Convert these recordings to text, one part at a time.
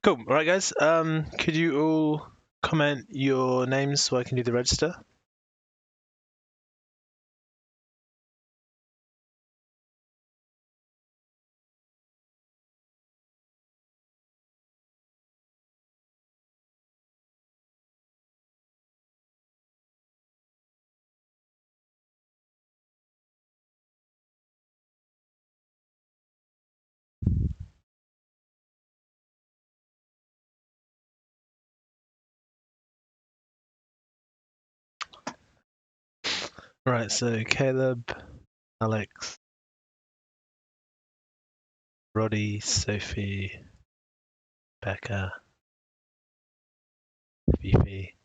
Cool. All right, guys. Could you all comment your names so I can do the register? Right. So Caleb, Alex, Roddy, Sophie, Becca, Fifi,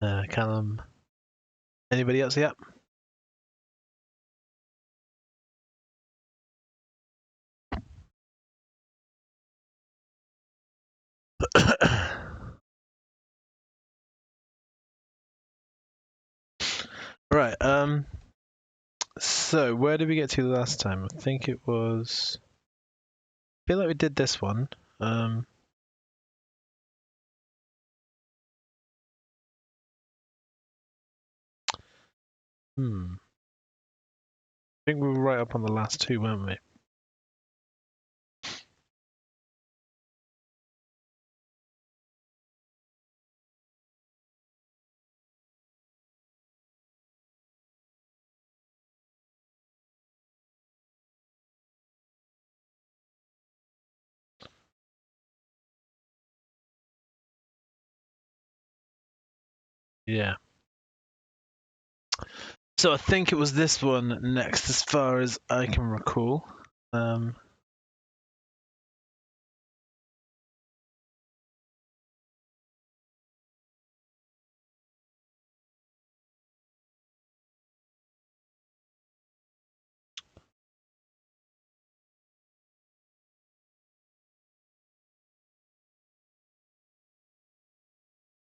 Callum. Anybody else yet? Right. So where did we get to last time? I think it was. I feel like we did this one. Um. I think we were right up on the last two, weren't we? Yeah. So I think it was this one next, as far as I can recall.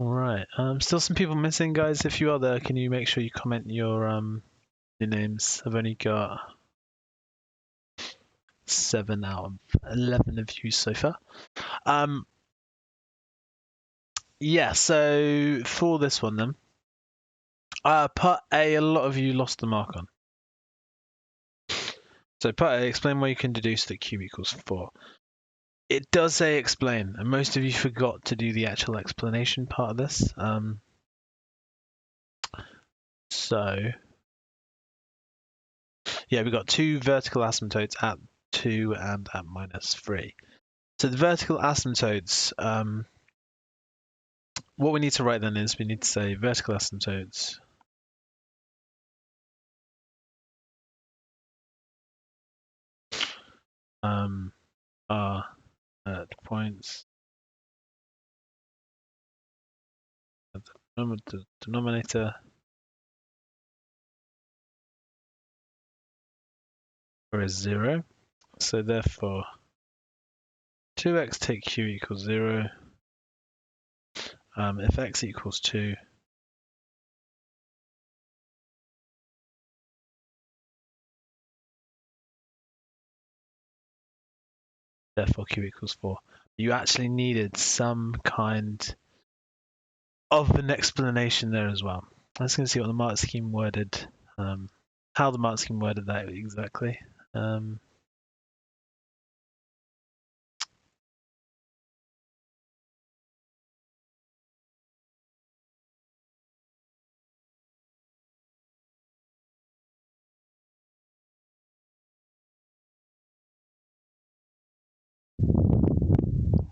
Right. Still some people missing, guys. If you are there, can you make sure you comment your names? I've only got 7 out of 11 of you so far. Yeah. So for this one, then, part A, a lot of you lost the mark on. So part A, explain why you can deduce that cube equals 4. It does say explain, and most of you forgot to do the actual explanation part of this. So yeah, we've got two vertical asymptotes at 2 and at -3. So the vertical asymptotes, what we need to write then is we need to say vertical asymptotes are at points at the denominator is 0. So therefore, 2x take q equals 0. If x equals 2, therefore q equals 4. You actually needed some kind of an explanation there as well. Let's go see what the mark scheme worded, how the mark scheme worded that exactly.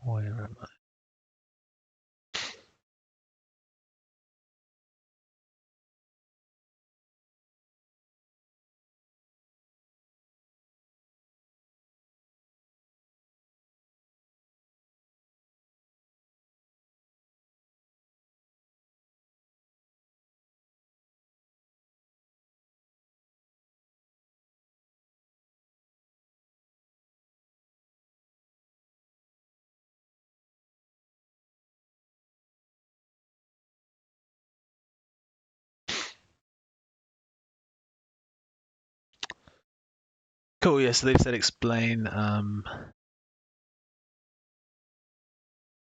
Where am I? Cool, yeah, so they've said explain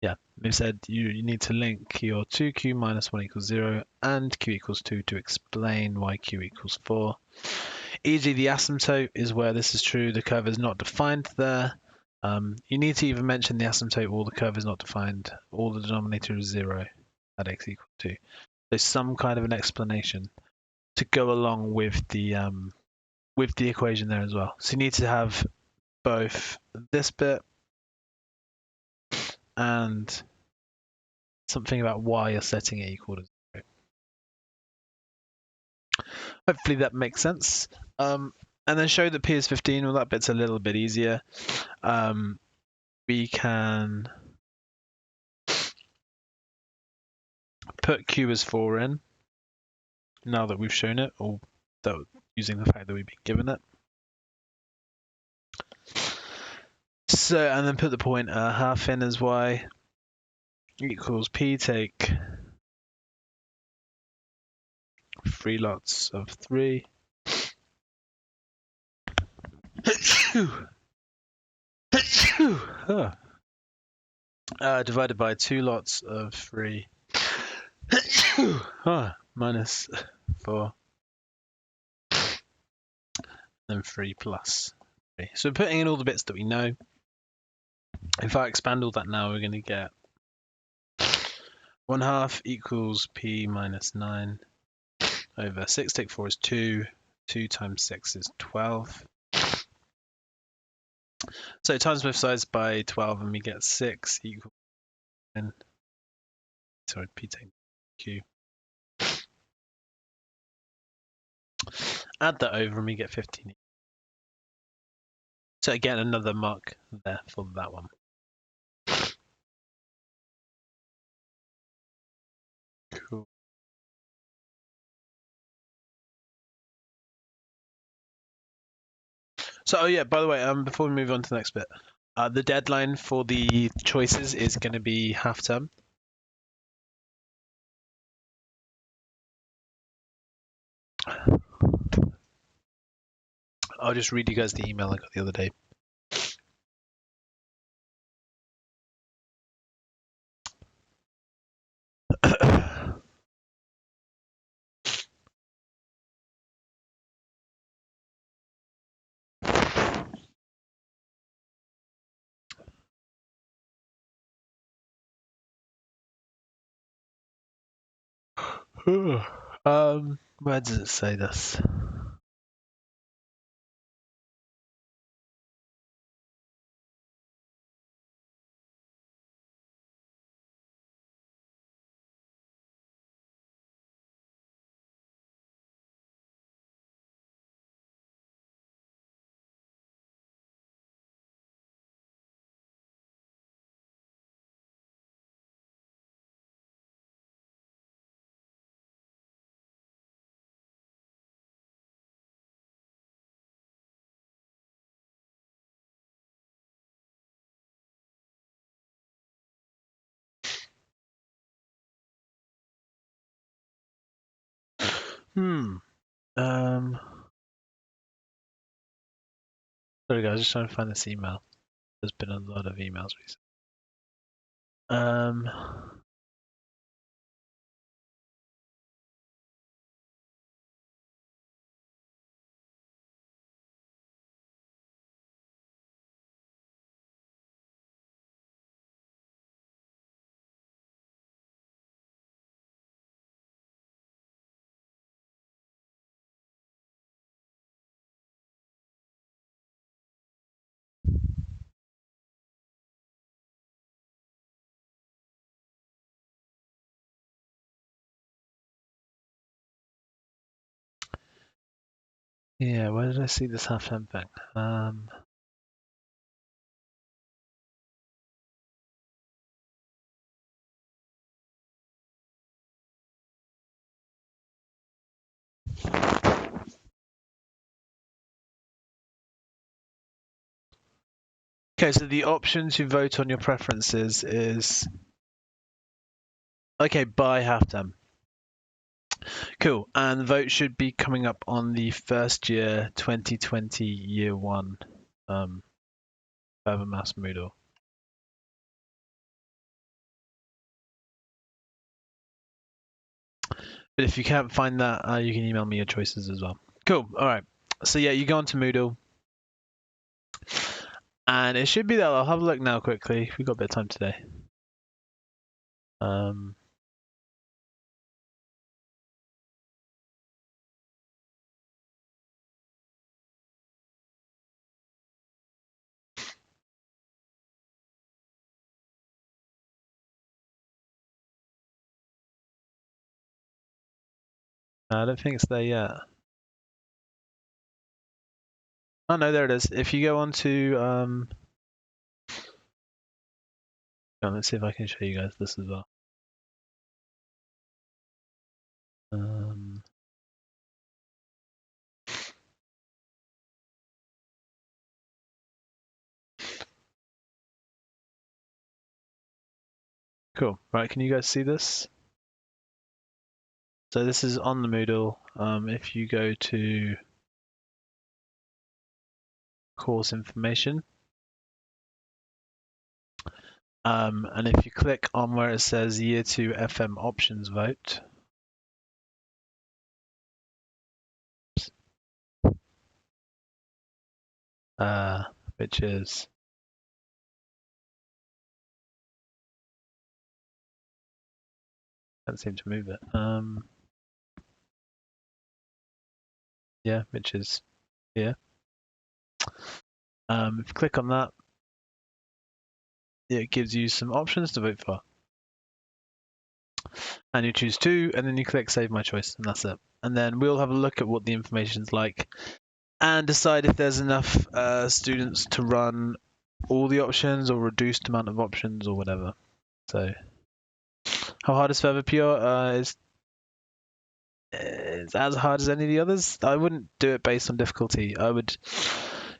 Yeah, we said you need to link your 2q minus 1 equals 0 and q equals 2 to explain why q equals 4. E.g. the asymptote is where this is true, the curve is not defined there. You need to either mention the asymptote or the curve is not defined, or the denominator is 0 at x equals 2. There's some kind of an explanation to go along with the equation there as well. So you need to have both this bit and something about why you're setting it equal to 0. Hopefully that makes sense. And then show that p is 15. Well, that bit's a little bit easier. We can put q as 4 in now that we've shown it, or that using the fact that we've been given it. So, and then put the point half in as y equals p take 3 lots of 3 divided by 2 lots of 3 minus 4 then 3 plus 3. So putting in all the bits that we know. If I expand all that now, we're going to get 1/2 equals p minus 9 over 6 take 4 is 2. 2 times 6 is 12. So times both sides by 12 and we get 6 equals 10. Sorry, p take q. Add that over and we get 15. So again, another mark there for that one. Cool. So, oh yeah, by the way, before we move on to the next bit, the deadline for the choices is going to be half term. I'll just read you guys the email I got the other day. Where does it say this? Sorry guys, just trying to find this email. There's been a lot of emails recently. Yeah, where did I see this half-term thing? Okay, so the option to vote on your preferences is okay by half-term. Cool, and the vote should be coming up on the first year 2020 year 1 Further Maths Moodle. But if you can't find that, you can email me your choices as well. Cool. All right. So yeah, you go onto Moodle, and it should be there. I'll have a look now quickly. We've got a bit of time today. I don't think it's there yet. Oh no, there it is. If you go on to let's see if I can show you guys this as well. Cool. Right, can you guys see this? So this is on the Moodle. If you go to course information, and if you click on where it says Year 2 FM options vote, which is can't seem to move it. Yeah, which is here. If you click on that, it gives you some options to vote for. And you choose 2, and then you click Save My Choice, and that's it. And then we'll have a look at what the information's like and decide if there's enough students to run all the options or reduced amount of options or whatever. So, how hard is Further Pure? It's as hard as any of the others. I wouldn't do it based on difficulty. I would,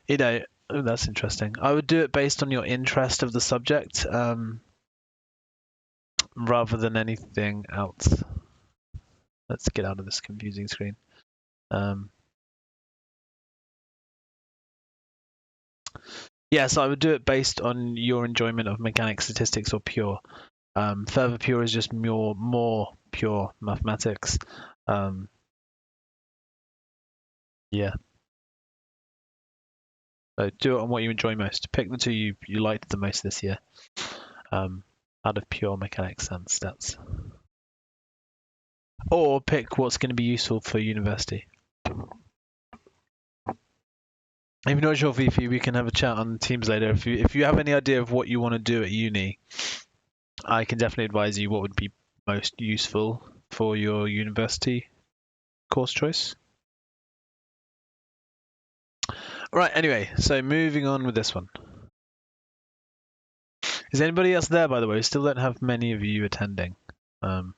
oh, that's interesting. I would do it based on your interest of the subject, rather than anything else. Let's get out of this confusing screen. Yes, I would do it based on your enjoyment of mechanics, statistics, or pure. Further Pure is just more pure mathematics. Yeah. So do it on what you enjoy most. Pick the 2 you liked the most this year, out of pure mechanics and stats. Or pick what's going to be useful for university. If you're not sure, Fifi, we can have a chat on Teams later. If you have any idea of what you want to do at uni, I can definitely advise you what would be most useful for your university course choice. Right, anyway, so moving on with this one. Is anybody else there, by the way? We still don't have many of you attending. I've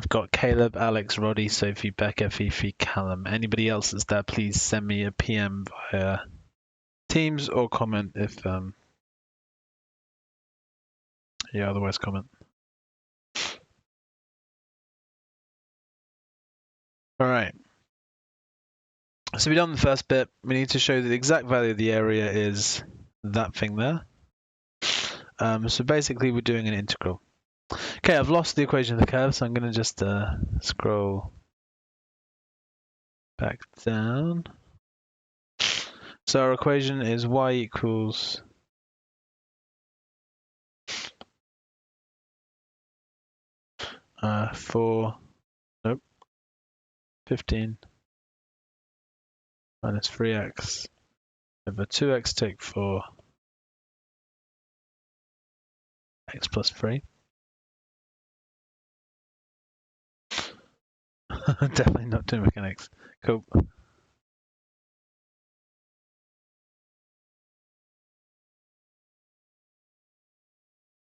got Caleb, Alex, Roddy, Sophie, Becca, Fifi, Callum. Anybody else that's there, please send me a PM via Teams or comment if otherwise comment. All right. So we've done the first bit. We need to show that the exact value of the area is that thing there. So basically we're doing an integral. Okay, I've lost the equation of the curve, so I'm going to just scroll back down. So our equation is y equals 15 minus 3x over 2x take 4 x plus 3. Definitely not doing mechanics. Cool.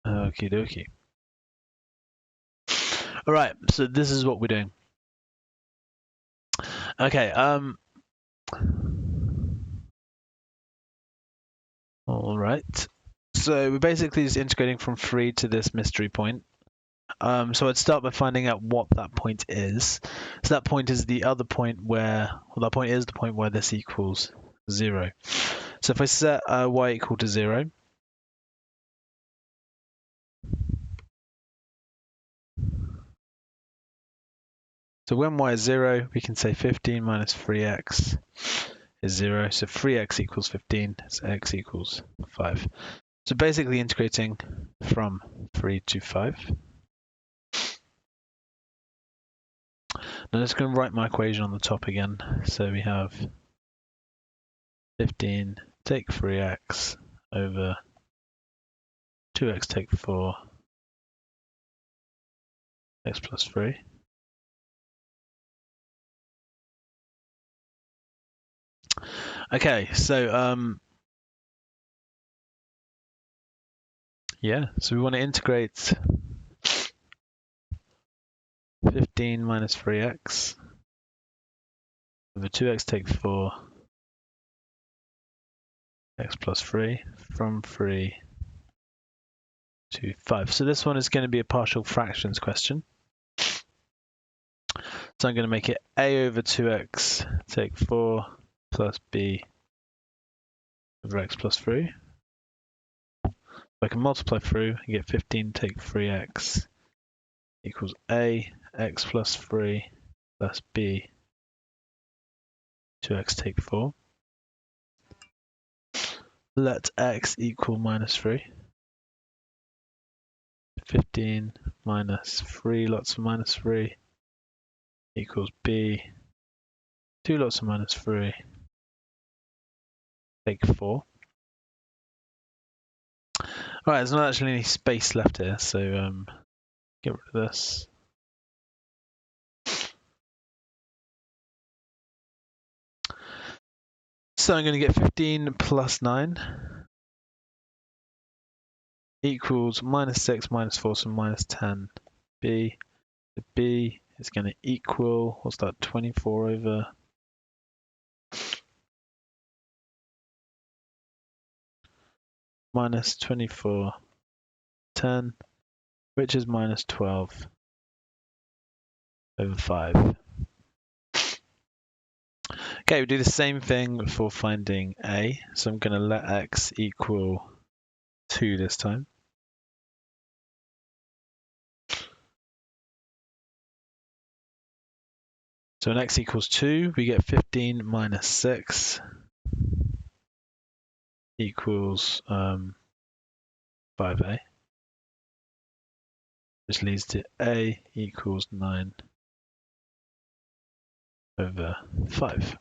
Okie dokie. All right, so this is what we're doing. Okay, all right. So we're basically just integrating from 3 to this mystery point. So I'd start by finding out what that point is. So that point is the other point where, well, that point is the point where this equals 0. So if I set y equal to 0, So when y is 0, we can say 15 minus 3x is 0. So 3x equals 15, so x equals 5. So basically integrating from 3 to 5. Now I'm just going to write my equation on the top again. So we have 15 take 3x over 2x take 4 x plus 3. Okay, so yeah, so we want to integrate 15 minus 3x over 2x take 4 x plus 3 from 3 to 5. So this one is going to be a partial fractions question. So I'm going to make it a over 2x take 4 plus b over x plus 3. I can multiply through and get 15 take 3x equals a x plus 3 plus b 2x take 4. Let x equal minus 3. 15 minus 3 lots of minus 3 equals b 2 lots of minus 3 take 4. Alright, there's not actually any space left here, so get rid of this. So I'm going to get 15 plus 9 equals minus 6 minus 4, so minus 10 b. The b is going to equal, what's that, 24 over minus 24, 10, which is minus 12 over 5. Okay, we do the same thing for finding a. So I'm going to let x equal 2 this time. So when x equals 2, we get 15 minus 6 equals 5a. Which leads to a equals 9 over 5.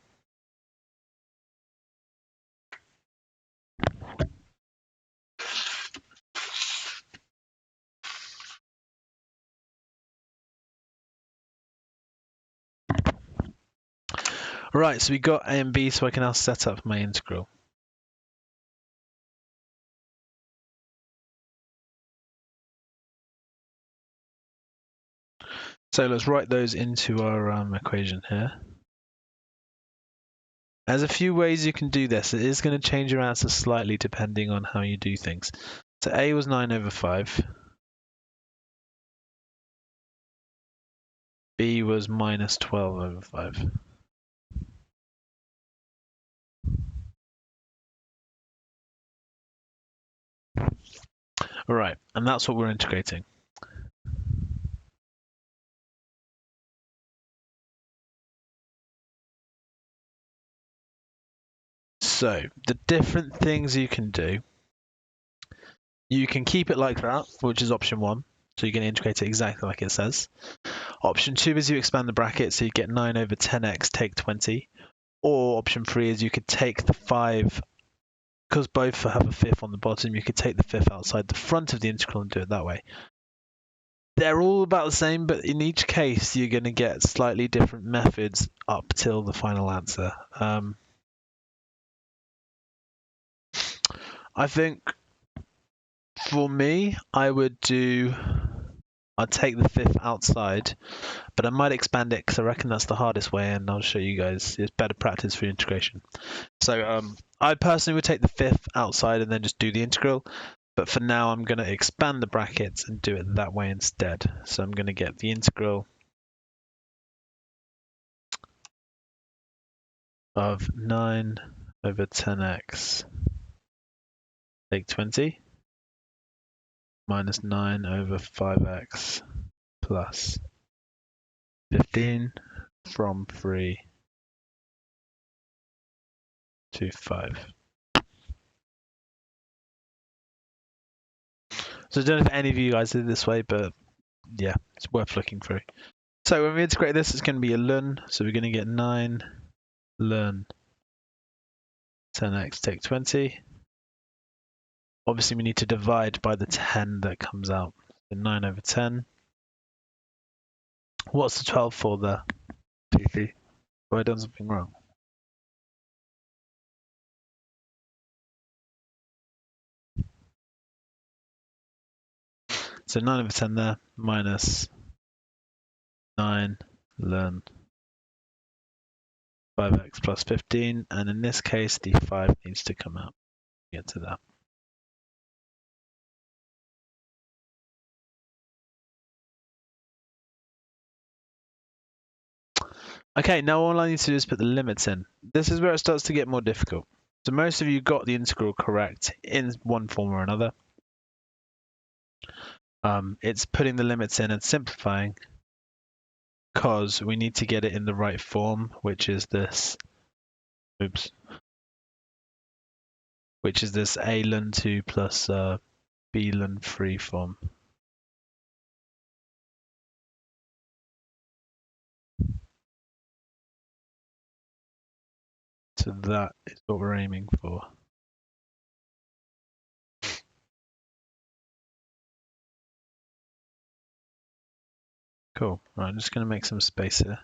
Right, so we got a and b, so I can now set up my integral. So let's write those into our equation here. There's a few ways you can do this. It is going to change your answer slightly depending on how you do things. So a was 9 over 5. B was minus 12 over 5. All right, and that's what we're integrating. So the different things you can do, you can keep it like that, which is option 1. So you're going to integrate it exactly like it says. Option 2 is you expand the bracket, so you get 9 over 10x take 20. Or option 3 is you could take the 5, because both have a fifth on the bottom, you could take the fifth outside the front of the integral and do it that way. They're all about the same, but in each case, you're going to get slightly different methods up till the final answer. I think for me, I'd take the fifth outside, but I might expand it because I reckon that's the hardest way, and I'll show you guys. It's better practice for integration. So I personally would take the fifth outside and then just do the integral. But for now, I'm going to expand the brackets and do it that way instead. So I'm going to get the integral of 9 over 10x take 20 minus 9 over 5x plus 15 from 3 to 5. So I don't know if any of you guys did it this way, but yeah, it's worth looking through. So when we integrate this, it's going to be a ln. So we're going to get 9 ln 10x take 20. Obviously, we need to divide by the 10 that comes out. So 9 over 10. What's the 12 for there, Fifi? Have I done something wrong? So 9 over 10 there, minus 9 ln 5x plus 15. And in this case, the 5 needs to come out to get to that. Okay, now all I need to do is put the limits in. This is where it starts to get more difficult. So most of you got the integral correct in one form or another. It's putting the limits in and simplifying, because we need to get it in the right form, which is this, which is this a ln 2 plus b ln 3 form. So that is what we're aiming for. Cool. Right, I'm just going to make some space here.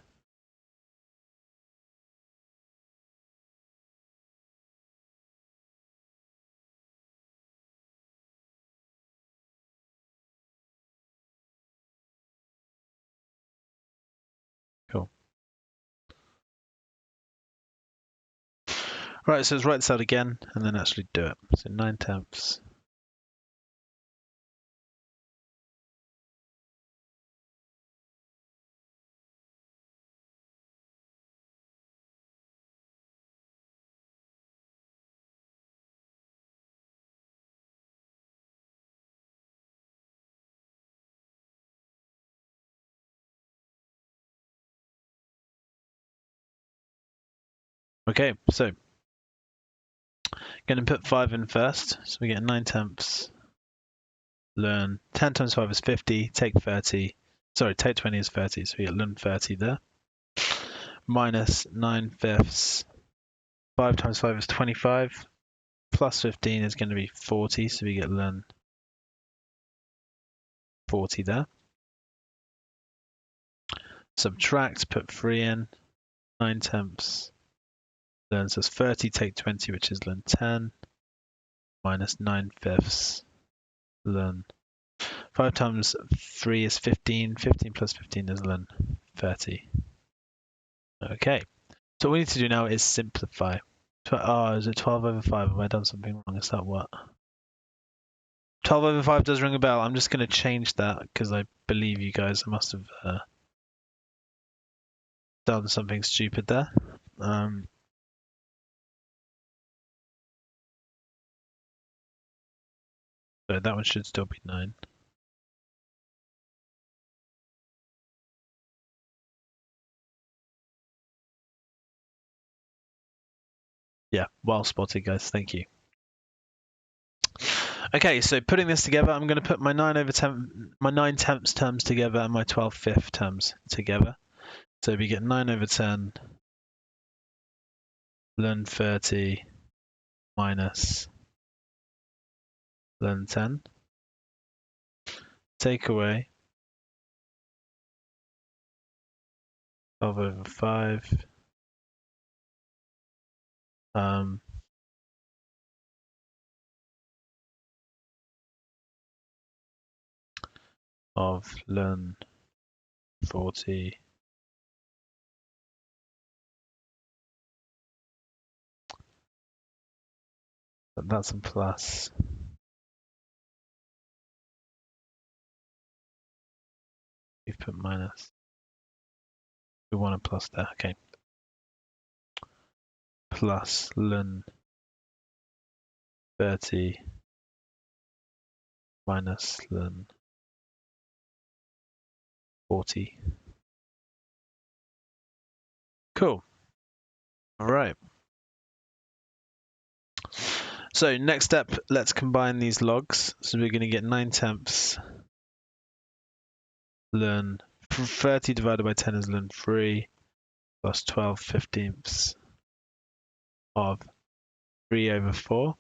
Cool. Right, so let's write this out again and then actually do it. So 9/10. Okay, so going to put 5 in first. So we get 9/10 ln 10 times 5 is 50. Take 30. Sorry, take 20 is 30. So we get ln 30 there. Minus 9/5. 5 times 5 is 25. Plus 15 is going to be 40. So we get ln 40 there. Subtract, put 3 in. 9/10 ln says 30. Take 20, which is ln 10. Minus 9/5 ln 5 times 3 is 15. 15 plus 15 is ln 30. Okay. So what we need to do now is simplify. Oh, is it 12 over 5? Have I done something wrong? Is that what? 12 over 5 does ring a bell. I'm just going to change that because I believe you guys. I must have done something stupid there. So that one should still be 9. Yeah, well spotted, guys. Thank you. Okay, so putting this together, I'm going to put my 9/10 terms together and my 12/5 terms together. So we get 9 over 10 ln 30 minus ln 10. Take away 12 over 5 of ln 40 but that's a plus. We've put minus. We want a plus there. Okay. Plus ln 30 minus ln 40. Cool. All right. So next step, let's combine these logs. So we're going to get 9/10 ln 30 divided by 10 is ln 3 plus 12/15 of 3/4.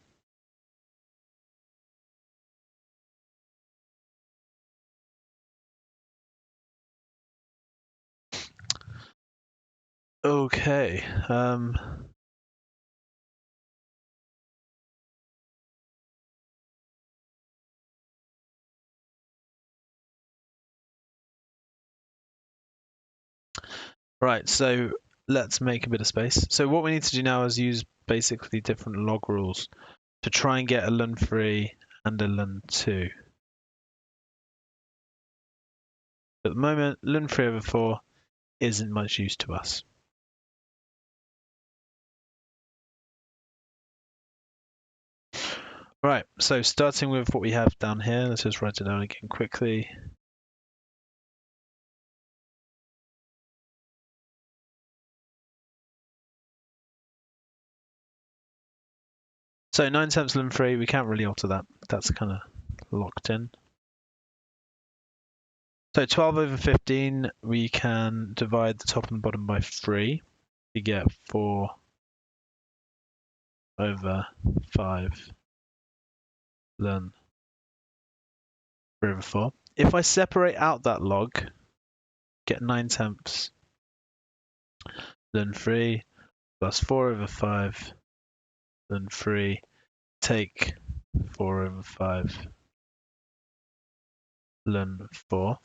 Okay. Right, so let's make a bit of space. So what we need to do now is use basically different log rules to try and get a ln 3 and a ln 2. At the moment, ln 3/4 isn't much use to us. Right, so starting with what we have down here, let's just write it down again quickly. So 9/10 ln 3, we can't really alter that. That's kind of locked in. So 12/15, we can divide the top and bottom by 3. We get 4/5 ln 3/4. If I separate out that log, get 9/10 ln 3 plus 4/5 ln 3, take 4/5 ln 4.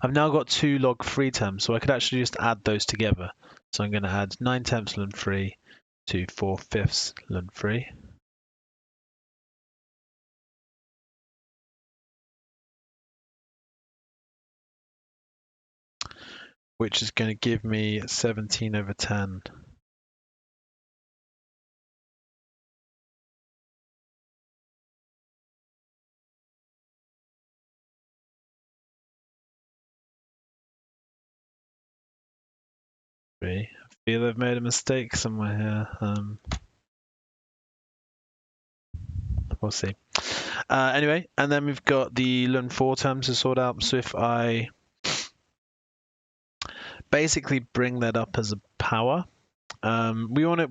I've now got two log 3 terms, so I could actually just add those together. So I'm going to add 9/10 ln 3 to 4/5 ln 3. Which is going to give me 17/10. I feel I've made a mistake somewhere here. We'll see. Anyway, and then we've got the ln 4 terms to sort out. So if I basically bring that up as a power, we want to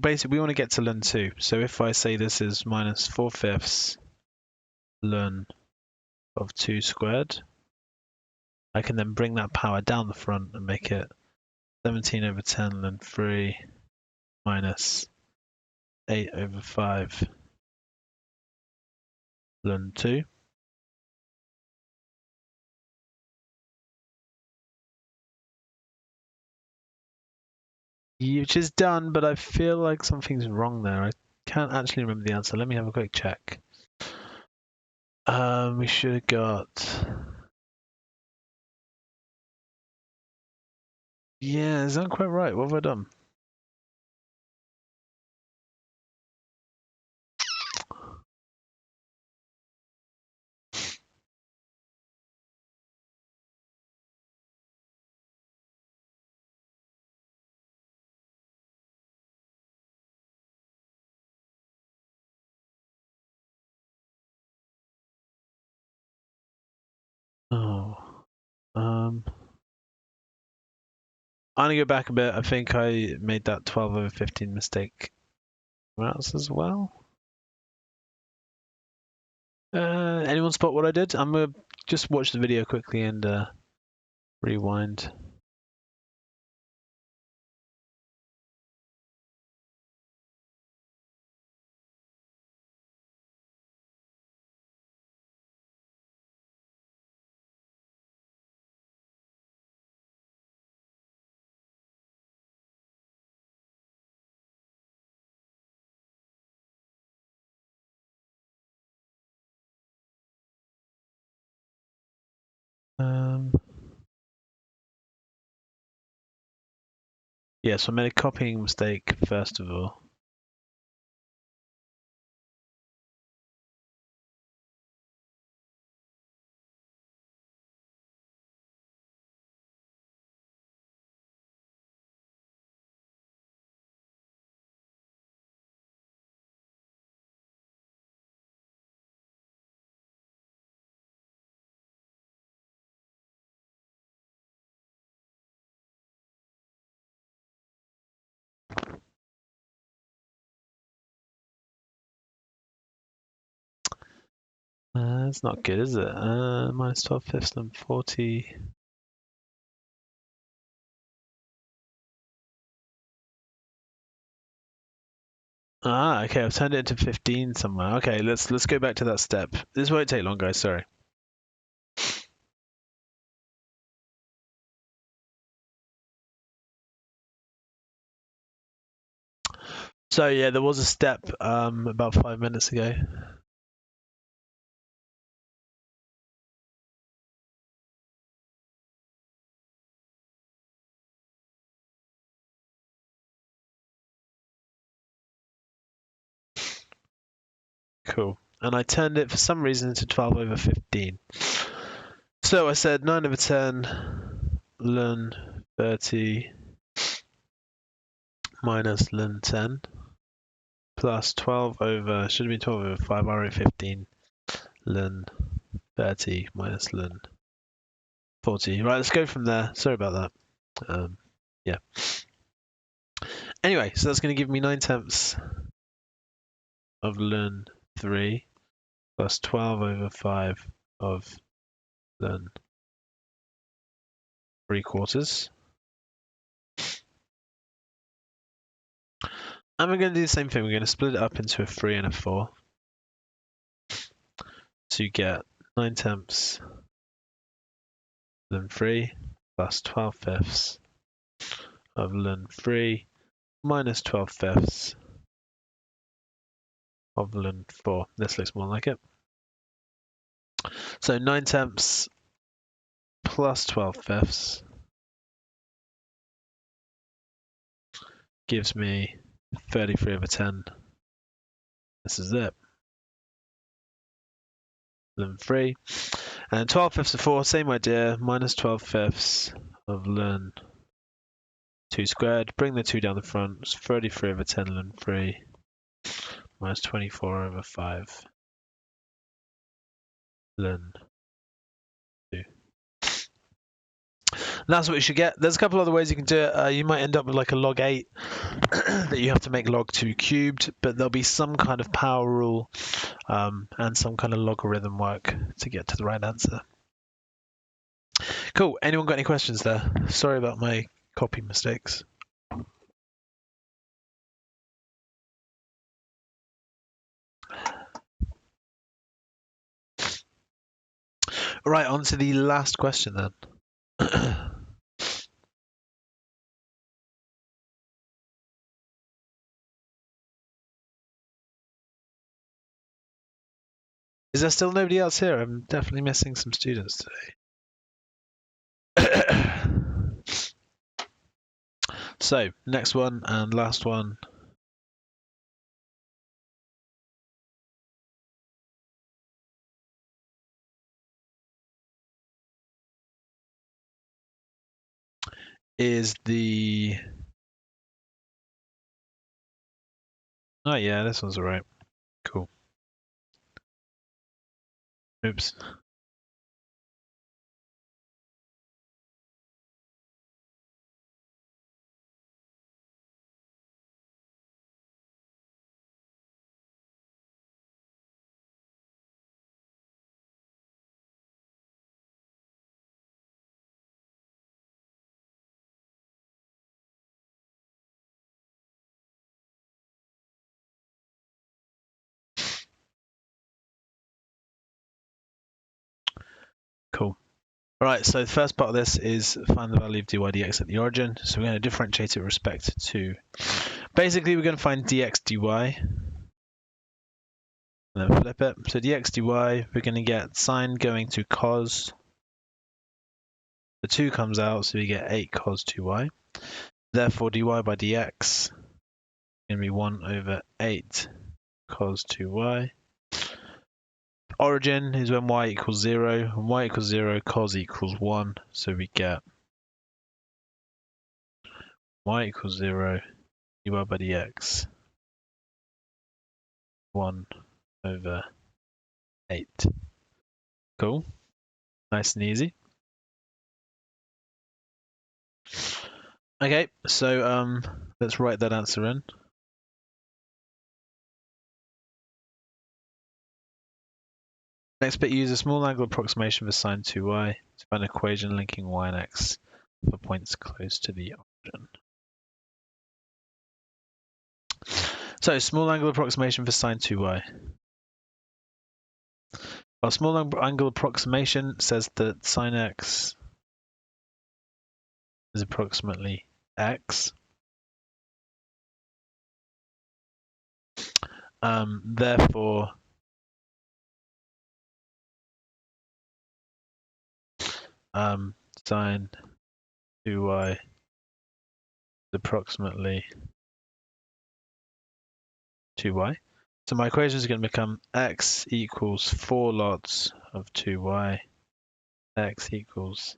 get to ln 2. So if I say this is minus 4/5 ln of 2 squared, I can then bring that power down the front and make it 17/10 ln 3 minus 8/5 ln 2. Which is done, but I feel like something's wrong there. I can't actually remember the answer. Let me have a quick check. We should have got... Yeah, is that quite right? What have I done? Oh, I'm gonna go back a bit. I think I made that 12/15 mistake else as well. Anyone spot what I did? I'm gonna just watch the video quickly and rewind. Yeah, so I made a copying mistake first of all. That's not good, is it? Minus 12 fifths ln 40. Ah, okay, I've turned it into 15 somewhere. Okay, let's go back to that step. This won't take long, guys, sorry. So yeah, there was a step about 5 minutes ago. Cool. And I turned it for some reason into 12 over 15. So I said 9 over 10 ln 30 minus ln 10 plus 12 over, should have been 12 over 5, I wrote 15 ln 30 minus ln 40. Right, let's go from there. Sorry about that. Yeah. Anyway, so that's going to give me 9/10 of ln 3 plus 12 over 5 of ln 3/4. And we're going to do the same thing. We're going to split it up into a 3 and a 4 to get 9/10 ln 3 plus 12 fifths of ln 3 minus 12 fifths of ln 4. This looks more like it. So 9/10 plus 12 fifths gives me 33 over 10. This is it. Ln 3. And 12 fifths of 4, same idea, minus 12 fifths of ln 2 squared. Bring the 2 down the front. It's 33 over 10 ln 3 minus 24 over 5 ln 2. That's what you should get. There's a couple other ways you can do it. You might end up with like a log 8 that you have to make log 2 cubed, but there'll be some kind of power rule and some kind of logarithm work to get to the right answer. Cool. Anyone got any questions there? Sorry about my copy mistakes. Right, on to the last question then. Is there still nobody else here? I'm definitely missing some students today. So, next one and last one. Is the... Oh yeah, this one's alright. Cool. Oops. Cool. Right, so the first part of this is find the value of dy dx at the origin. So we're going to differentiate it with respect to... Basically, we're going to find dx dy. And then flip it. So dx dy, we're going to get sine going to cos. The 2 comes out, so we get 8 cos 2y. Therefore, dy by dx is going to be 1 over 8 cos 2y. Origin is when y equals 0. When y equals 0, cos equals 1. So we get y equals 0, dy by dx, 1 over 8. Cool. Nice and easy. Okay, so let's write that answer in. Next bit, use a small angle approximation for sine 2y to find an equation linking y and x for points close to the origin. So, small angle approximation for sine 2y. Well, small angle approximation says that sine x is approximately x. Therefore, sine 2y is approximately 2y. So my equation is going to become x equals 4 lots of 2y, x equals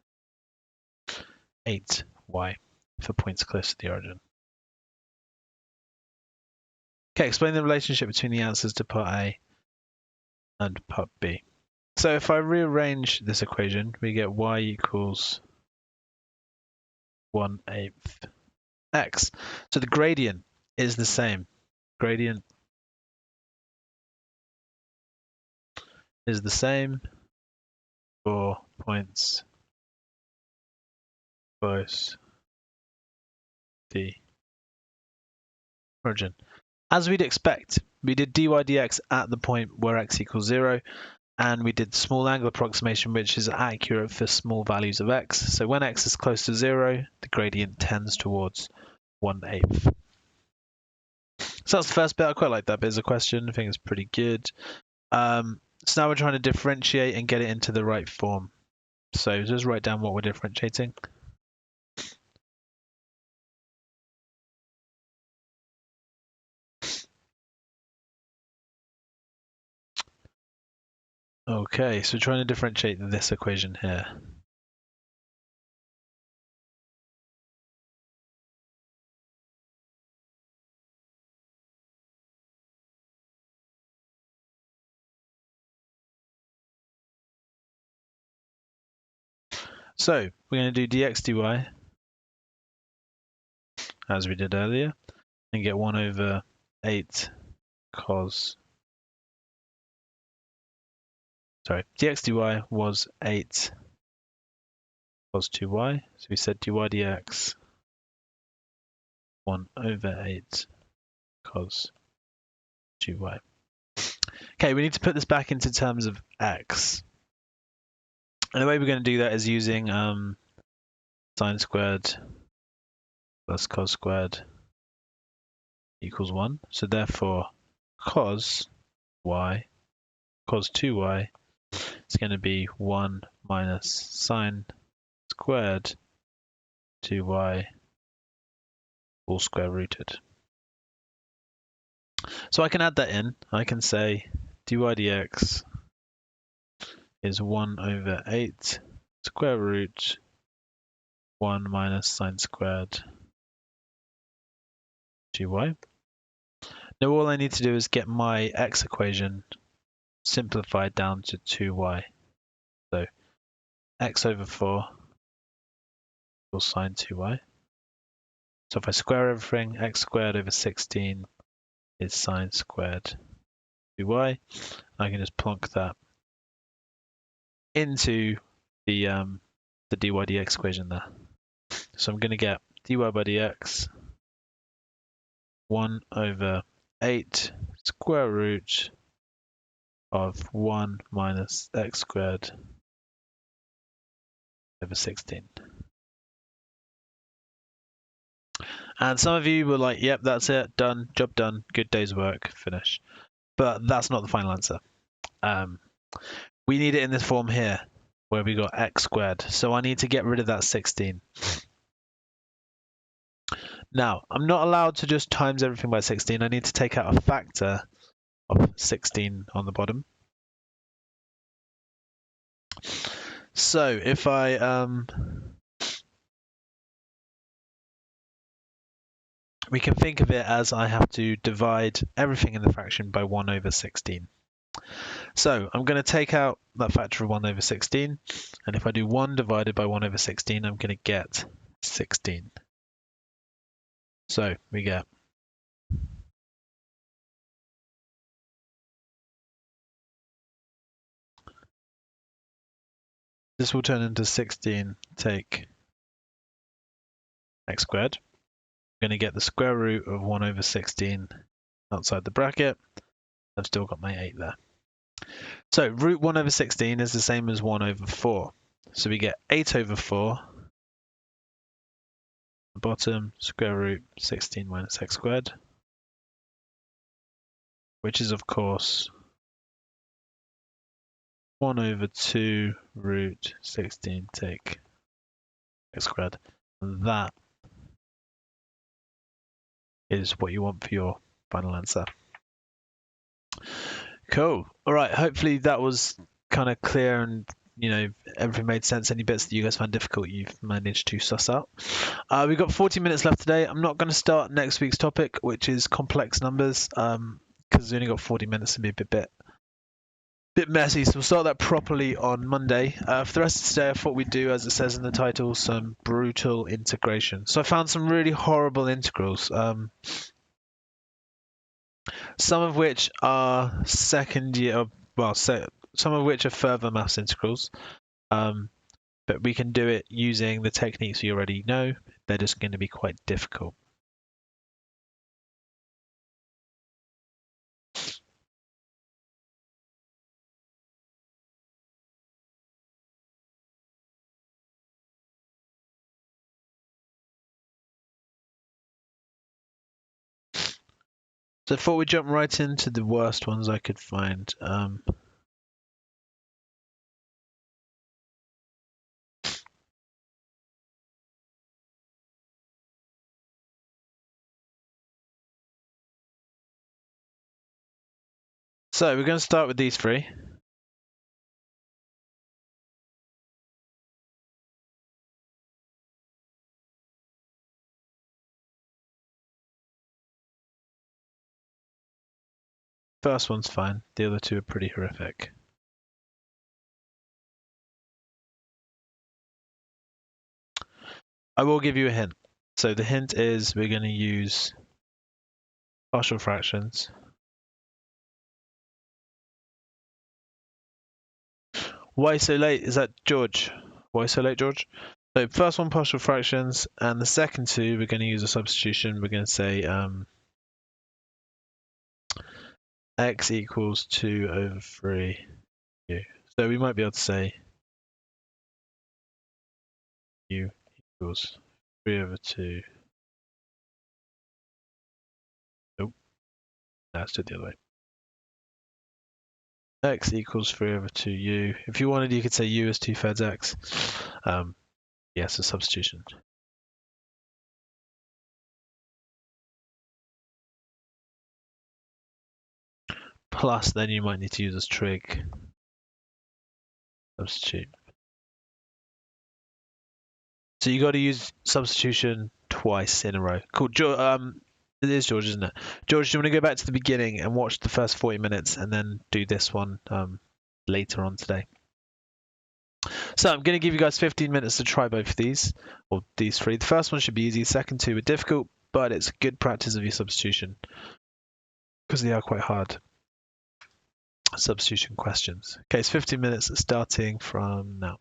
8y for points close to the origin. Okay, explain the relationship between the answers to part A and part B. So if I rearrange this equation, we get y equals 1/8 x. So the gradient is the same. Gradient is the same for points close to the origin. As we'd expect, we did dy dx at the point where x equals 0, and we did small angle approximation, which is accurate for small values of x. So when x is close to 0, the gradient tends towards 1/8. So that's the first bit. I quite like that bit as a question. I think it's pretty good. So now we're trying to differentiate and get it into the right form. So just write down what we're differentiating. Okay, so we're trying to differentiate this equation here. So we're going to do dx dy as we did earlier and get 1/8 cos. Sorry, dx dy was 8 cos 2y. So we said dy dx 1/8 cos 2y. Okay, we need to put this back into terms of x. And the way we're going to do that is using sine squared plus cos squared equals 1. So therefore, cos 2y is going to be 1 minus sine squared 2y all square rooted. So I can add that in. I can say dy dx is 1/8 square root 1 minus sine squared 2y. Now all I need to do is get my x equation simplified down to 2y. So x/4 equals sine 2y. So if I square everything, x squared over 16 is sine squared 2y. I can just plonk that into the dy dx equation there. So I'm going to get dy by dx 1/8 square root of 1 minus x squared over 16. And some of you were like, yep, that's it, done, job done, good day's work, finish. But that's not the final answer. We need it in this form here, where we got x squared. So I need to get rid of that 16. Now, I'm not allowed to just times everything by 16. I need to take out a factor of 16 on the bottom. So if I we can think of it as I have to divide everything in the fraction by 1/16. So I'm going to take out that factor of 1/16, and if I do 1 divided by 1/16, I'm going to get 16. So we get This will turn into 16 take x squared. I'm going to get the square root of 1 over 16 outside the bracket. I've still got my 8 there. So root 1 over 16 is the same as 1 over 4. So we get 8 over 4. The bottom, square root 16 minus x squared, which is, of course, 1 over 2 root 16 take x squared. And that is what you want for your final answer. Cool. All right. Hopefully that was kind of clear and everything made sense. Any bits that you guys found difficult, you've managed to suss out. We've got 40 minutes left today. I'm not going to start next week's topic, which is complex numbers, because we only got 40 minutes to be a bit messy. So we'll start that properly on Monday. For the rest of today, I thought we'd do, as it says in the title, some brutal integration. So I found some really horrible integrals. Some of which are second year, some of which are further maths integrals, but we can do it using the techniques you already know. They're just going to be quite difficult. So before we jump right into the worst ones I could find, so we're going to start with these three. First one's fine. The other two are pretty horrific. I will give you a hint. So the hint is we're going to use partial fractions. Why so late? Is that George? Why so late, George? So first one, partial fractions, and the second two, we're going to use a substitution. We're going to say x equals 2 over 3 u. So we might be able to say u equals 3 over 2. Nope, let's do it the other way. X equals 3 over 2u. If you wanted, you could say u is 2/3 x. Yes, a substitution. Plus, then you might need to use a trig substitute. So you got to use substitution twice in a row. Cool. It is George, isn't it? George, do you want to go back to the beginning and watch the first 40 minutes and then do this one later on today? So I'm going to give you guys 15 minutes to try both of these, or these three. The first one should be easy. The second two are difficult, but it's good practice of your substitution because they are quite hard substitution questions. Okay, it's 15 minutes starting from now.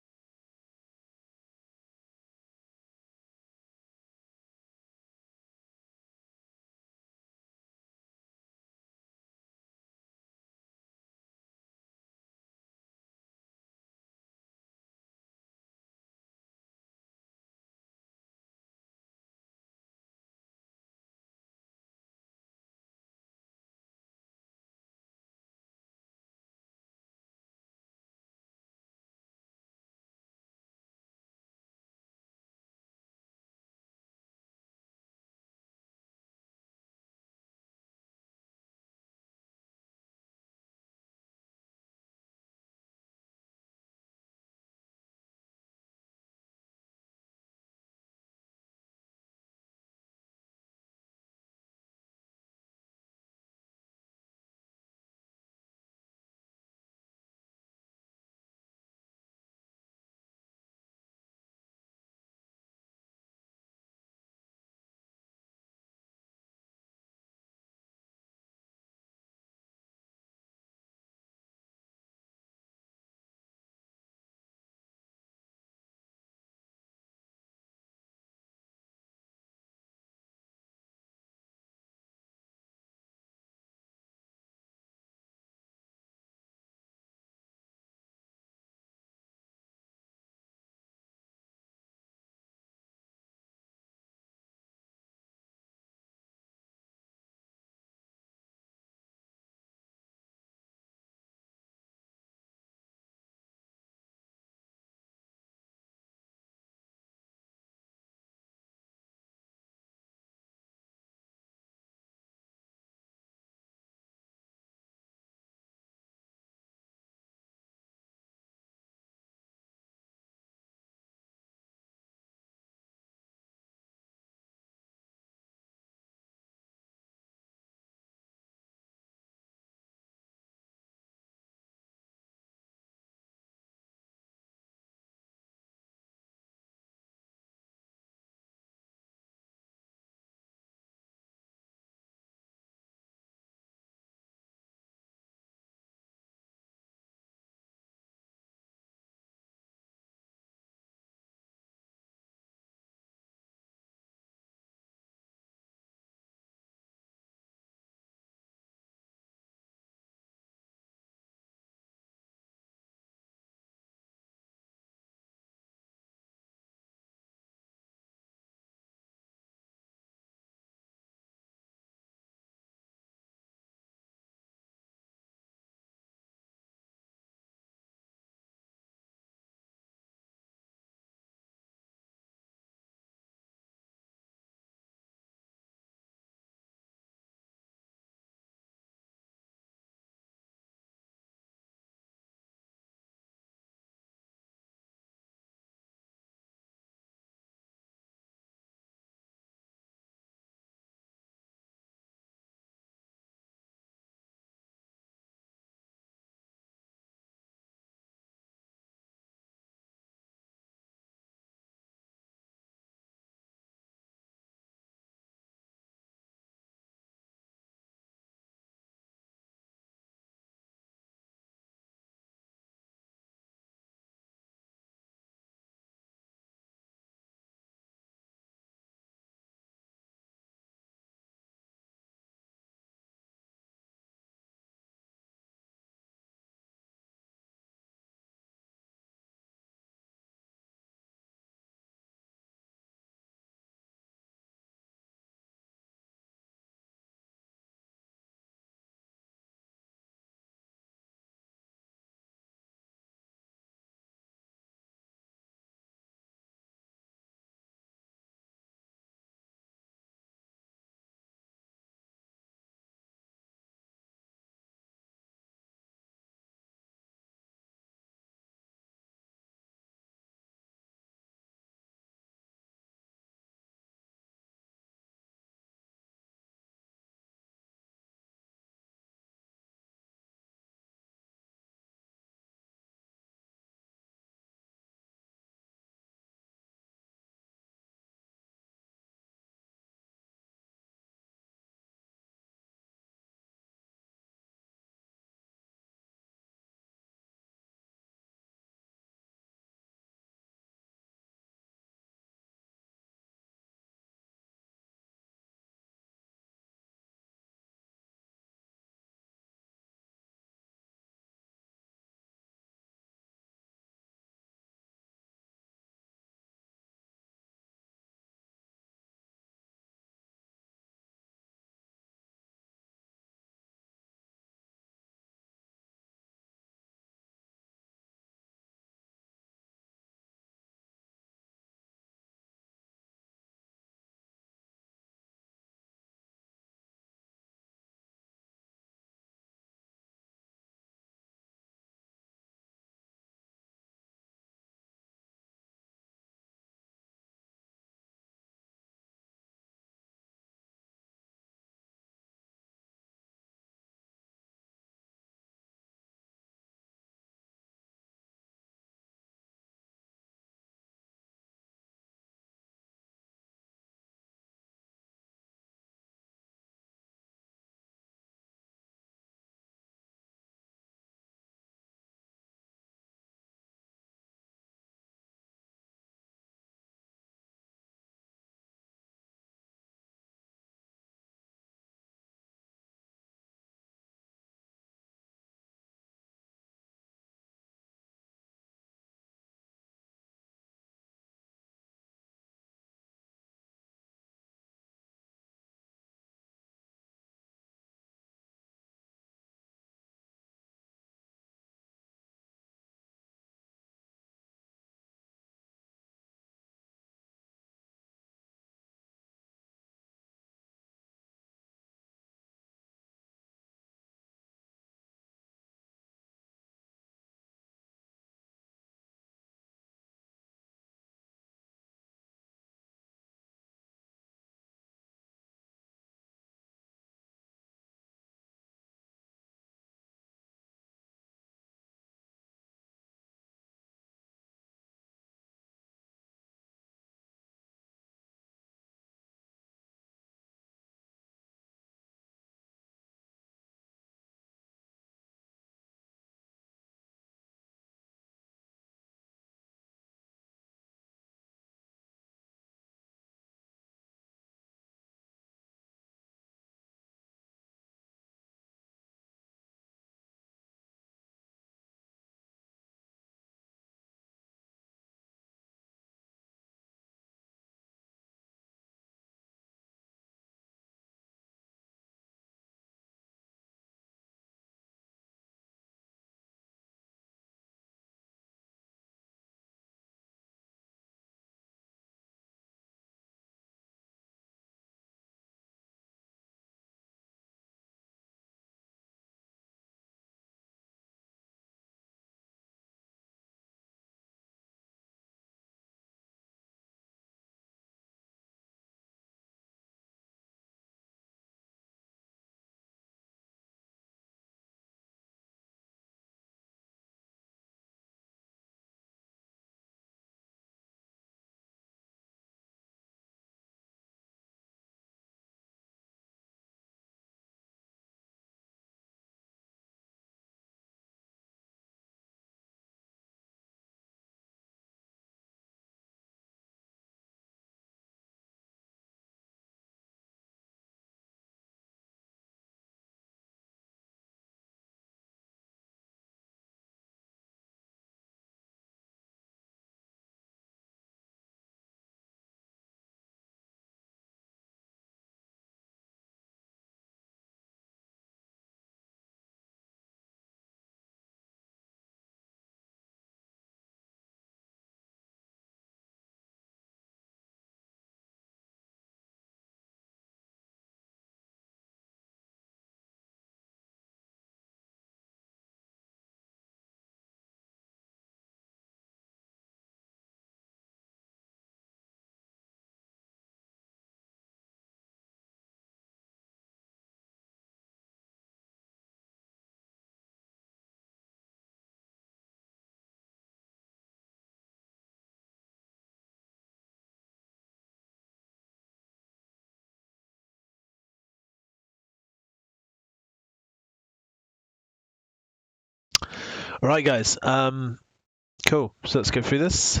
All right, guys. Cool. So let's go through this.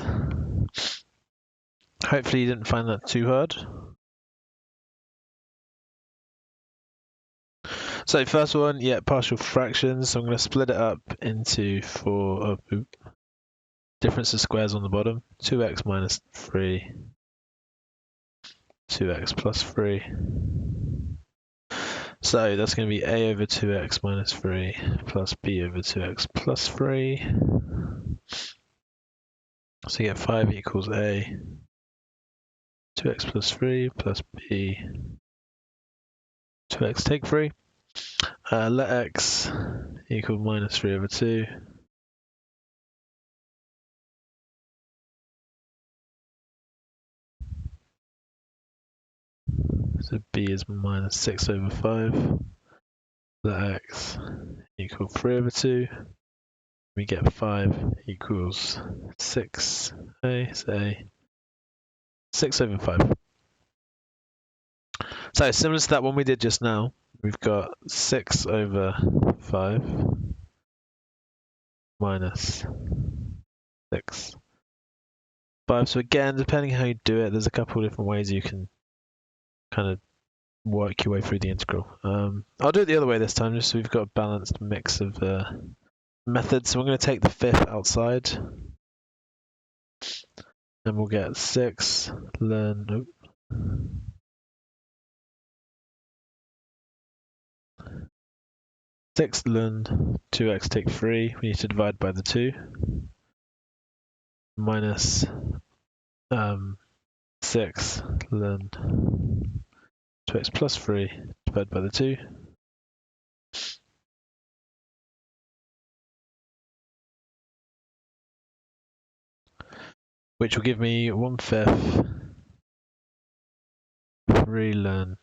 Hopefully you didn't find that too hard. So first one, yeah, partial fractions. So I'm going to split it up into four difference of squares on the bottom. 2x minus 3, 2x plus 3. So that's going to be a over 2x minus 3 plus b over 2x plus 3. So you get 5 equals a, 2x plus 3 plus b, 2x take 3. Let x equal minus 3 over 2. So b is minus 6 over 5. Let x equal 3 over 2. We get 5 equals 6a, so a 6 over 5. So similar to that one we did just now, we've got 6 over 5 minus 6. 5. So again, depending how you do it, there's a couple of different ways you can kind of work your way through the integral. I'll do it the other way this time, just so we've got a balanced mix of methods. So I'm going to take the fifth outside, and we'll get 6 ln. 6 ln 2x take 3. We need to divide by the 2. Minus 6 ln 2x plus 3 divided by the 2. Which will give me 1/5 3 ln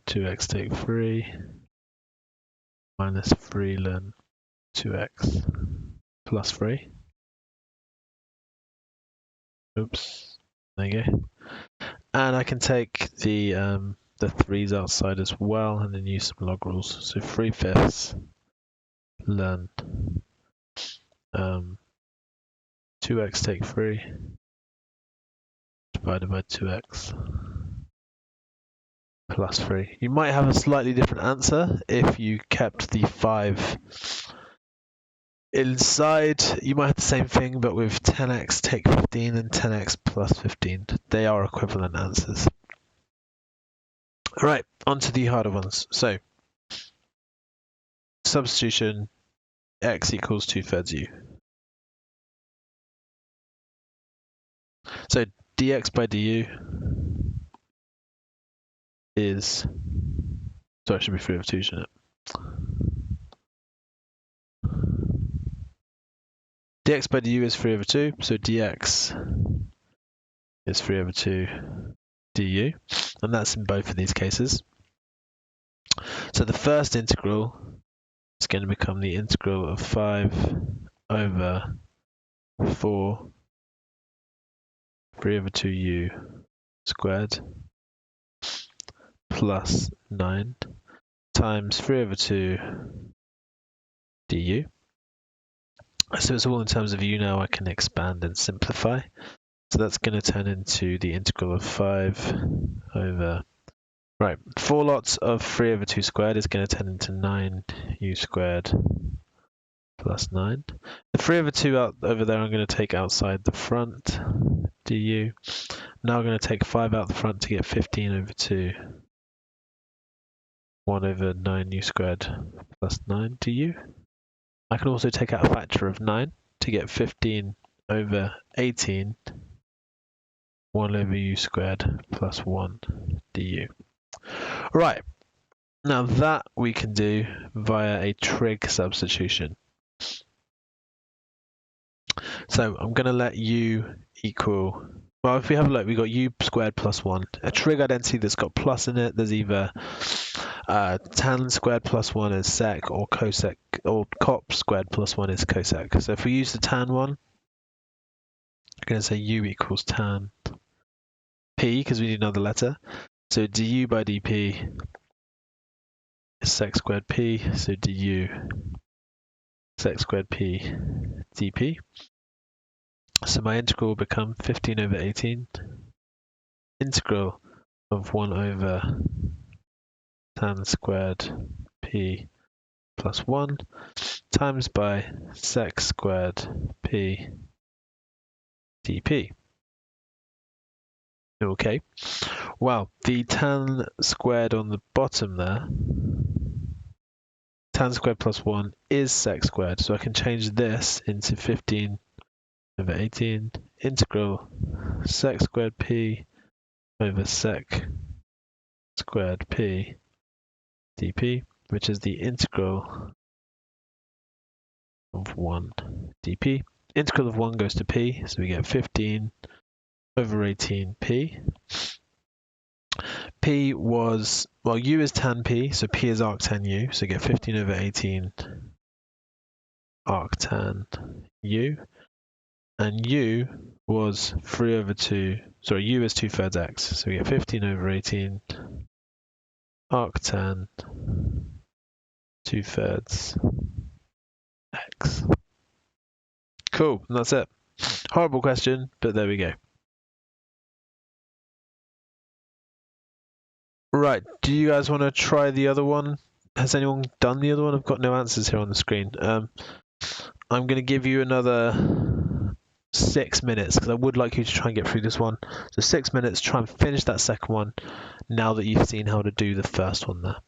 2x take 3 minus 3 ln 2x plus 3. Oops, there you go. And I can take the 3's outside as well and then use some log rules. So 3/5 ln 2x take 3 divided by 2x plus 3. You might have a slightly different answer if you kept the 5 inside. You might have the same thing, but with 10x take 15 and 10x plus 15. They are equivalent answers. All right, on to the harder ones. So, substitution, x equals 2/3 u. So, dx by du is, sorry, it should be 3 over 2, shouldn't it? Dx by du is 3 over 2, so dx is 3 over 2 du, and that's in both of these cases. So the first integral is going to become the integral of 5 over 4 3 over 2u squared plus 9 times 3 over 2 du. So it's all in terms of u now. I can expand and simplify. So that's going to turn into the integral of 5 over, right, 4 lots of 3 over 2 squared is going to turn into 9u squared plus 9. The 3 over 2 out over there I'm going to take outside the front, du. Now I'm going to take 5 out the front to get 15 over 2. 1 over 9u squared plus 9 du. I can also take out a factor of 9 to get 15 over 18, 1 over u squared plus 1 du. Right, now that we can do via a trig substitution. So I'm going to let u equal, well, if we have a look, we've got u squared plus 1. A trig identity that's got plus in it, there's either tan squared plus 1 is sec, or cosec, or cop squared plus 1 is cosec. So if we use the tan one, I'm going to say u equals tan p, because we need another letter. So du by dp is sec squared p, so du sec squared p dp. So my integral will become 15 over 18 integral of 1 over tan squared p plus 1 times by sec squared p dp. Okay, well, the tan squared on the bottom there, tan squared plus 1 is sec squared, so I can change this into 15 over 18 integral sec squared p over sec squared p dp, which is the integral of 1 dp. Integral of 1 goes to p, so we get 15 over 18 p. P was, well, u is tan p, so p is arctan u, so we get 15 over 18 arctan u. And u was 3 over 2, sorry, u is 2/3 x, so we get 15 over 18 arctan 2/3 x. Cool, and that's it. Horrible question, but there we go. Right, do you guys want to try the other one? Has anyone done the other one? I've got no answers here on the screen. I'm going to give you another 6 minutes because I would like you to try and get through this one. So 6 minutes, try and finish that second one now that you've seen how to do the first one there.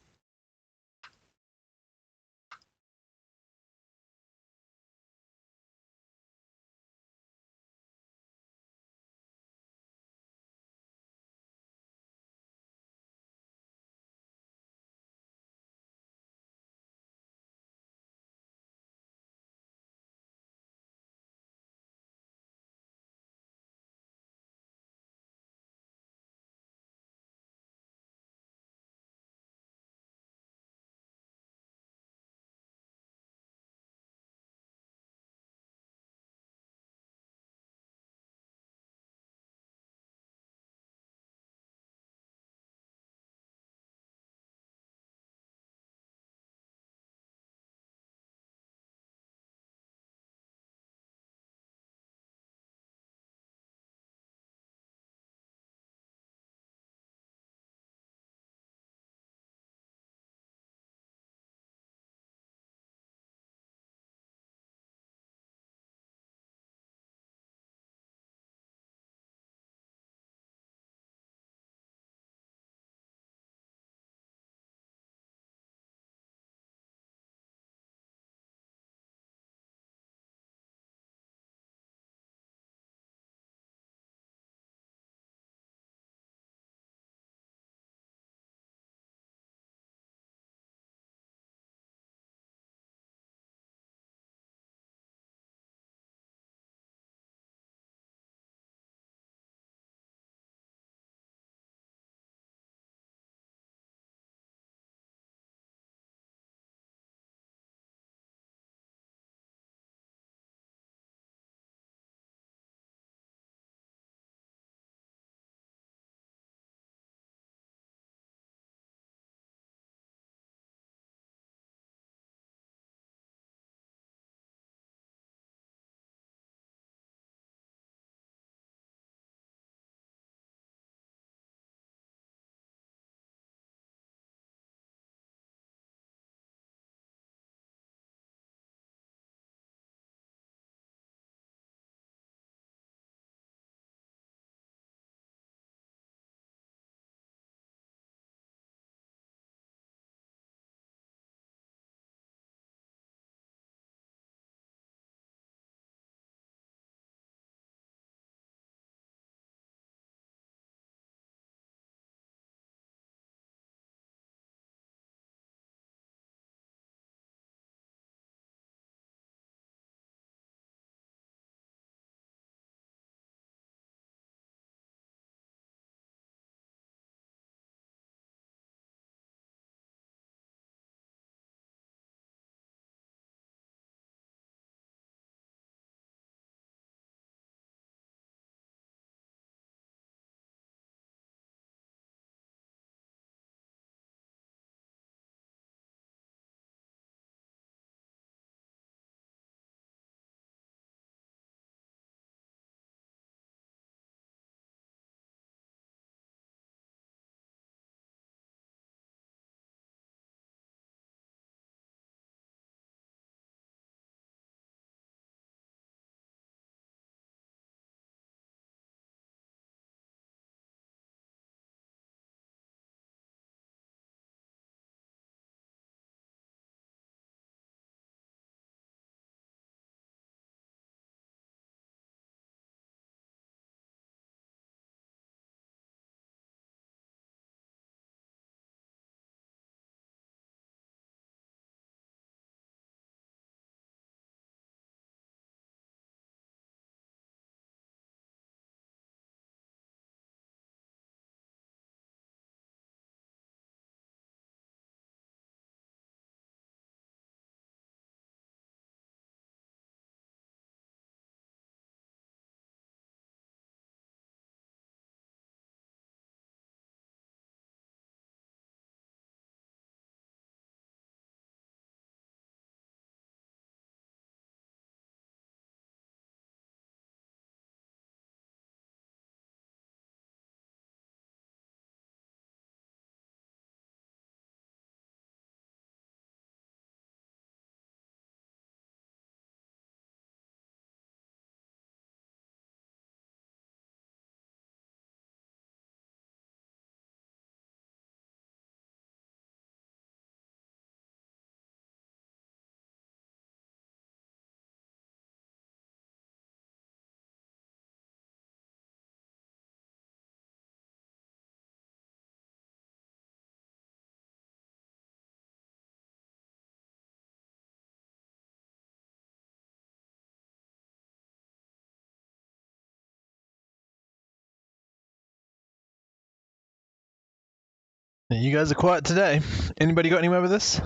You guys are quiet today. Anybody got anywhere with this?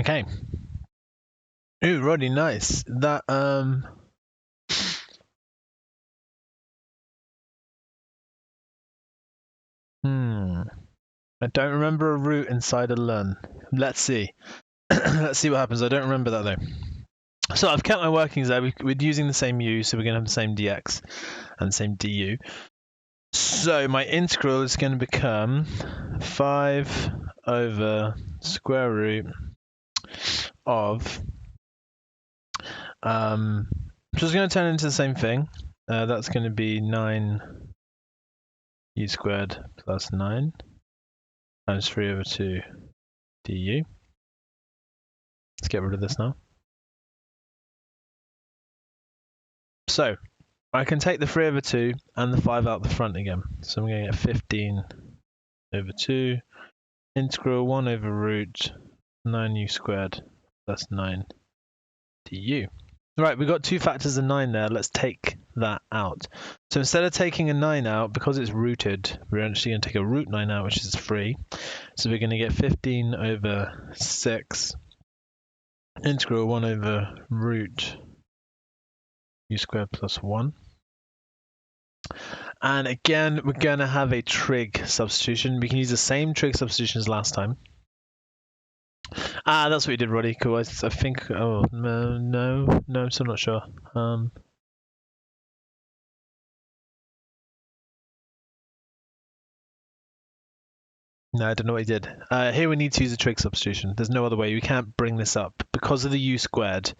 Okay. Ooh, Roddy, nice. That I don't remember a root inside a learn. Let's see. Let's see what happens. I don't remember that though. So I've kept my workings there. We're using the same u, so we're going to have the same dx and the same du. So my integral is going to become 5 over square root of so it's going to turn into the same thing. That's going to be 9 u squared plus 9 times 3 over 2 du. Let's get rid of this now. So I can take the 3 over 2 and the 5 out the front again. So I'm going to get 15 over 2 integral 1 over root 9u squared plus 9 du. Right, we've got two factors of 9 there. Let's take that out. So instead of taking a 9 out, because it's rooted, we're actually going to take a root 9 out, which is 3. So we're going to get 15 over 6 integral 1 over root u squared plus 1. And again, we're going to have a trig substitution. We can use the same trig substitution as last time. That's what you did, Roddy. Cool. I think. Oh no, I'm still not sure. No, I don't know what he did. Here we need to use a trig substitution. There's no other way. We can't bring this up because of the u squared.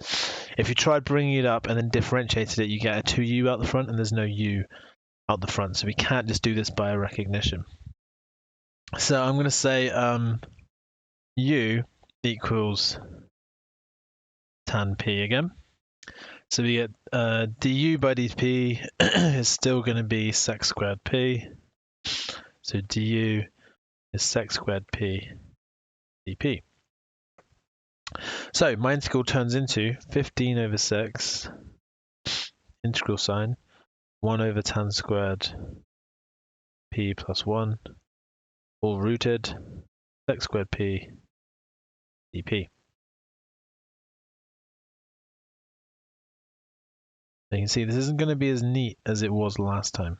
If you tried bringing it up and then differentiated it, you get a 2u out the front, and there's no u out the front. So we can't just do this by a recognition. So I'm going to say u equals tan p again. So we get du by dp is still going to be sec squared p. So du is sec squared p dp. So my integral turns into 15 over 6 integral sign 1 over tan squared p plus 1 all rooted sec squared p dp. You can see this isn't going to be as neat as it was last time.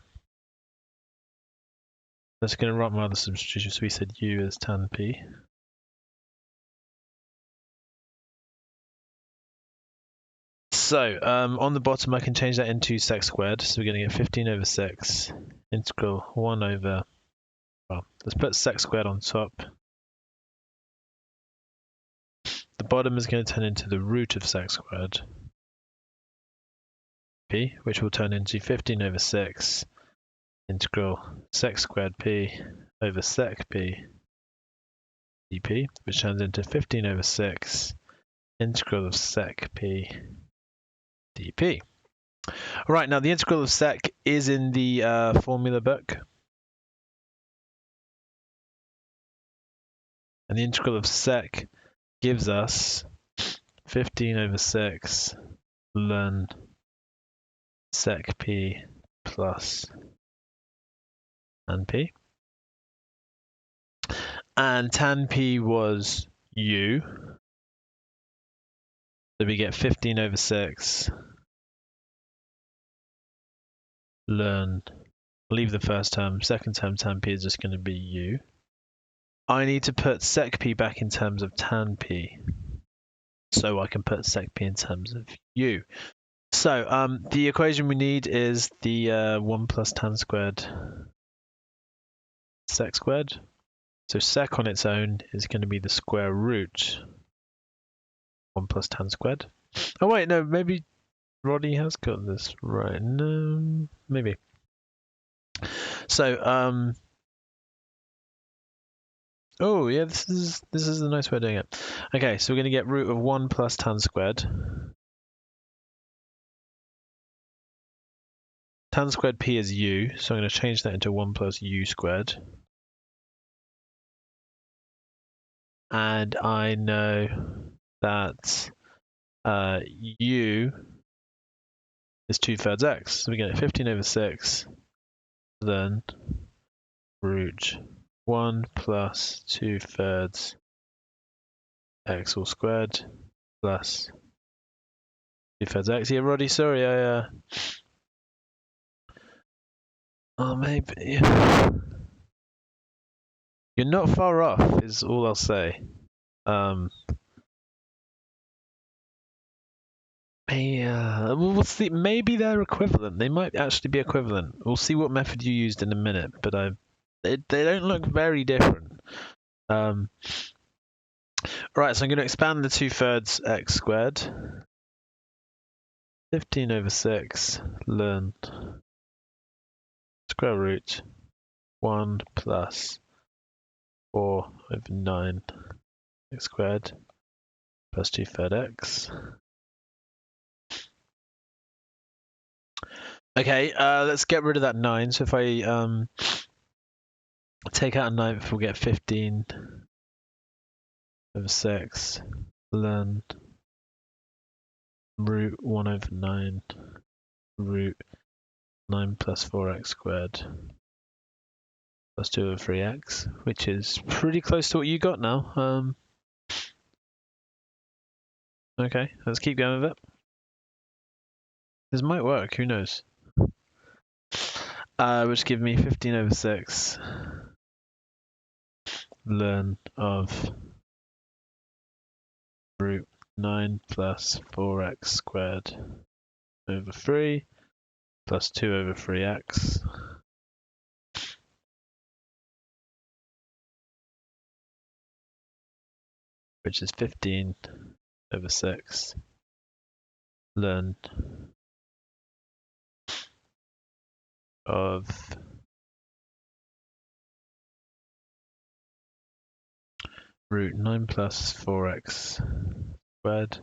That's going to write my other substitution. So we said u is tan p. So on the bottom I can change that into sec squared. So we're going to get 15 over 6 integral 1 over, well, let's put sec squared on top. The bottom is going to turn into the root of sec squared p, which will turn into 15 over 6 integral sec squared p over sec p dp, which turns into 15 over 6 integral of sec p dp. Right, now the integral of sec is in the formula book. And the integral of sec gives us 15 over 6 ln sec p plus tan p. And tan p was u. So we get 15 over 6 ln, leave the first term, second term tan p is just going to be u. I need to put sec p back in terms of tan p. So I can put sec p in terms of u. So the equation we need is the 1 plus tan squared sec squared. So sec on its own is going to be the square root 1 plus tan squared. Oh wait, no, maybe Roddy has got this right. No, maybe. So, oh yeah, this is a nice way of doing it. Okay, so we're going to get root of 1 plus tan squared. Tan squared p is u, so I'm going to change that into 1 plus u squared. And I know that u is 2/3 x. So we get 15 over 6, then root 1 plus 2/3 x all squared plus 2/3 x. Yeah, Roddy, sorry, oh, maybe. You're not far off, is all I'll say. Yeah, we'll see. Maybe they're equivalent. They might actually be equivalent. We'll see what method you used in a minute, but they don't look very different. Right, so I'm going to expand the 2/3 x squared. 15 over 6, learn square root 1 plus 4 over 9 x squared plus 2/3 x. Okay, let's get rid of that 9. So if I take out a 9th, we'll get 15 over 6, learn root 1 over 9, root 9 plus 4x squared plus 2 over 3x, which is pretty close to what you got now. Okay, let's keep going with it. This might work, who knows? Which give me 15 over 6, learn of root 9 plus 4x squared over 3 plus 2 over 3x. Which is 15 over 6, learn of root 9 plus 4x squared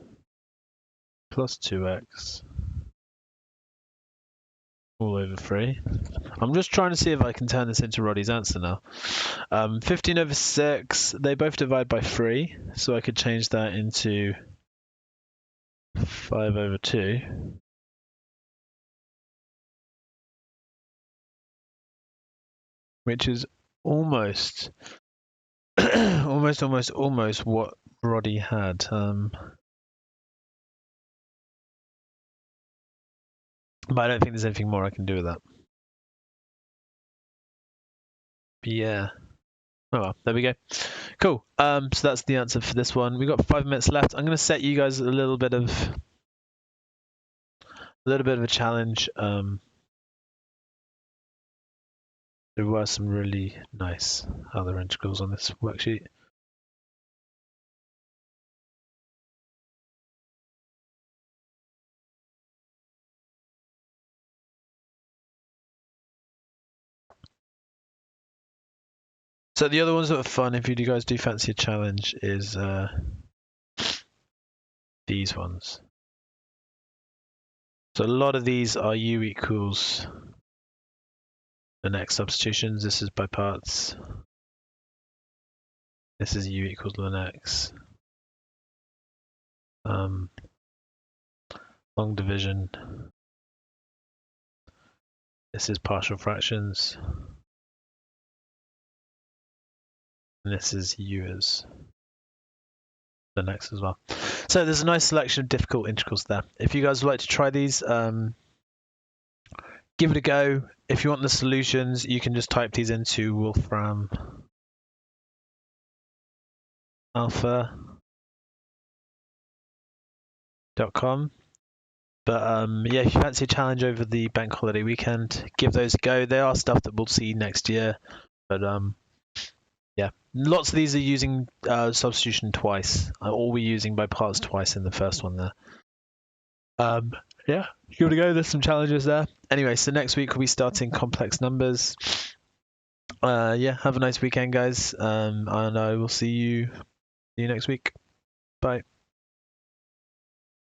plus 2x all over 3. I'm just trying to see if I can turn this into Roddy's answer now. 15 over 6, they both divide by 3, so I could change that into 5 over 2. Which is almost almost what Roddy had. But I don't think there's anything more I can do with that. But yeah. Oh well, there we go. Cool. So that's the answer for this one. We've got 5 minutes left. I'm going to set you guys a little bit of a challenge. There were some really nice other integrals on this worksheet. So the other ones that are fun, if you guys do fancy a challenge, is these ones. So a lot of these are u equals the next substitutions. This is by parts. This is u equals ln x. Long division. This is partial fractions. And this is u as ln x as well. So there's a nice selection of difficult integrals there. If you guys would like to try these, give it a go. If you want the solutions, you can just type these into Wolfram alpha.com. But yeah, if you fancy a challenge over the bank holiday weekend, give those a go. They are stuff that we'll see next year. But yeah, lots of these are using substitution twice, or we're using by parts twice in the first one there. Yeah, give it a go. There's some challenges there. Anyway, so next week we'll be starting complex numbers. Yeah, have a nice weekend, guys. And I will see you next week. Bye.